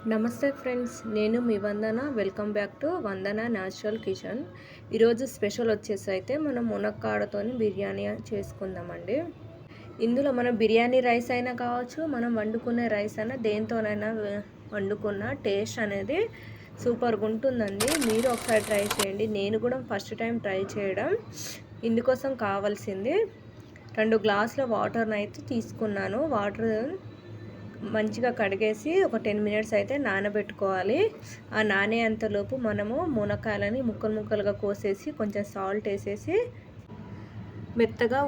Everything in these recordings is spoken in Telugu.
నమస్తే ఫ్రెండ్స్, నేను మీ Vandana. Welcome back to Vandana natural kitchen. ఈరోజు స్పెషల్ వచ్చేసి అయితే మనం మునక్కాడతోని బిర్యానీ చేసుకుందామండి. ఇందులో మనం బిర్యానీ రైస్ అయినా కావచ్చు, మనం వండుకునే రైస్ అయినా దేంతోనైనా వండుకున్న టేస్ట్ అనేది సూపర్గా ఉంటుందండి. మీరు ఒకసారి ట్రై చేయండి. నేను కూడా ఫస్ట్ టైం ట్రై చేయడం. ఇందుకోసం కావాల్సింది 2 గ్లాసుల వాటర్ని అయితే తీసుకున్నాను. వాటర్ మంచిగా కడిగేసి ఒక 10 మినిట్స్ అయితే నానబెట్టుకోవాలి. ఆ నానేంతలోపు మనము మునక్కాయలని ముక్కలుగా కోసేసి కొంచెం సాల్ట్ వేసేసి మెత్తగా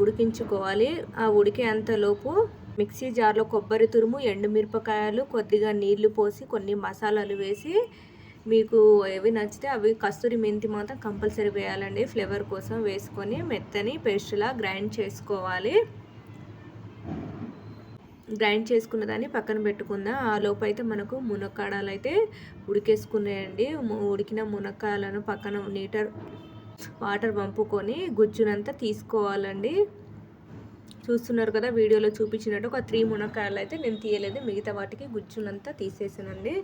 ఉడికించుకోవాలి. ఆ ఉడికేంతలోపు మిక్సీ జార్లో కొబ్బరి తురుము, ఎండుమిరపకాయలు, కొద్దిగా నీళ్లు పోసి కొన్ని మసాలాలు వేసి, మీకు ఏవి నచ్చితే అవి కస్తూరి మెంతి మాత్రం కంపల్సరీ వేయాలండి. ఫ్లేవర్ కోసం వేసుకొని మెత్తని పేస్ట్లా గ్రైండ్ చేసుకోవాలి. గ్రైండ్ చేసుకున్న దాన్ని పక్కన పెట్టుకుందాం. ఆ లోపు అయితే మనకు మునక్కాడలు అయితే ఉడికేసుకున్నాయండి. ఉడికిన మునక్కాయలను పక్కన వాటర్ పంపుకొని గుజ్జునంతా తీసుకోవాలండి. చూస్తున్నారు కదా, వీడియోలో చూపించినట్టు ఒక 3 మునక్కాయలు అయితే నేను తీయలేదు, మిగతా వాటికి గుజ్జునంతా తీసేసానండి.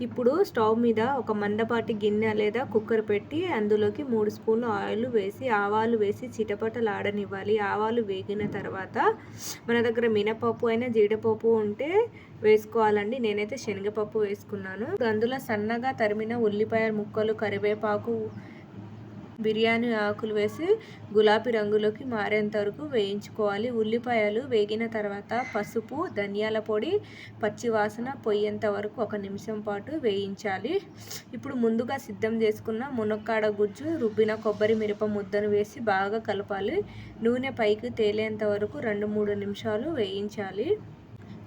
ఇప్పుడు స్టవ్ మీద ఒక మందపాటి గిన్నె లేదా కుక్కర్ పెట్టి అందులోకి 3 స్పూన్లు ఆయిల్ వేసి ఆవాలు వేసి చిటపటలు ఆడనివ్వాలి. ఆవాలు వేగిన తర్వాత మన దగ్గర మినపప్పు అయినా జీడిపప్పు ఉంటే వేసుకోవాలండి. నేనైతే శనగపప్పు వేసుకున్నాను. అందులో సన్నగా తరిమిన ఉల్లిపాయ ముక్కలు, కరివేపాకు, బిర్యానీ ఆకులు వేసి గులాబీ రంగులోకి మారేంత వరకు వేయించుకోవాలి. ఉల్లిపాయలు వేగిన తర్వాత పసుపు, ధనియాల పొడి, పచ్చివాసన పోయేంత వరకు 1 నిమిషం పాటు వేయించాలి. ఇప్పుడు ముందుగా సిద్ధం చేసుకున్న మునక్కాడ గుజ్జు, రుబ్బిన కొబ్బరి మిరప ముద్దను వేసి బాగా కలపాలి. నూనె పైకి తేలేంత వరకు 2-3 నిమిషాలు వేయించాలి.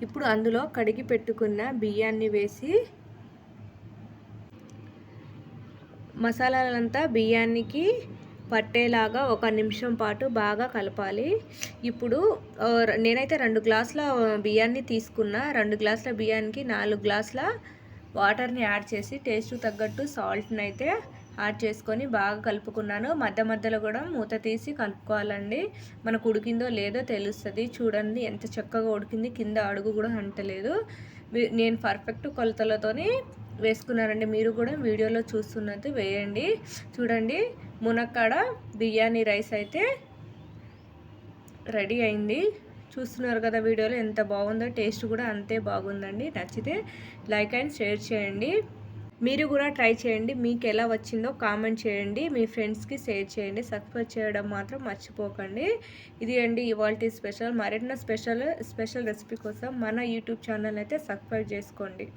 ఇప్పుడు అందులో కడిగి పెట్టుకున్న బియ్యాన్ని వేసి మసాలాలంతా బియ్యానికి పట్టేలాగా 1 నిమిషం పాటు బాగా కలపాలి. ఇప్పుడు నేనైతే 2 గ్లాసుల బియ్యాన్ని తీసుకున్నా. 2 గ్లాసుల బియ్యానికి 4 గ్లాసుల వాటర్ని యాడ్ చేసి టేస్ట్ తగ్గట్టు సాల్ట్ని అయితే యాడ్ చేసుకొని బాగా కలుపుకున్నాను. మధ్యలో కూడా మూత తీసి కలుపుకోవాలండి. మనకు ఉడికిందో లేదో తెలుస్తుంది. చూడండి ఎంత చక్కగా ఉడికింది, కింద అడుగు కూడా అంటలేదు. నేను పర్ఫెక్ట్ కొలతలతోని వేసుకున్నానండి. మీరు కూడా వీడియోలో చూస్తున్నట్టు వేయండి. చూడండి, మునక్కాడ బిర్యానీ రైస్ అయితే రెడీ అయింది. చూస్తున్నారు కదా వీడియోలో ఎంత బాగుందో, టేస్ట్ కూడా అంతే బాగుందండి. నచ్చితే లైక్ అండ్ షేర్ చేయండి. మీరు కూడా ట్రై చేయండి. మీకు ఎలా వచ్చిందో కామెంట్ చేయండి. మీ ఫ్రెండ్స్కి షేర్ చేయండి. సబ్స్క్రైబ్ చేయడం మాత్రం మర్చిపోకండి. ఇది అండి ఇవాల్టి స్పెషల్. మరిన్న స్పెషల్ రెసిపీ కోసం మన యూట్యూబ్ ఛానల్ అయితే సబ్స్క్రైబ్ చేసుకోండి.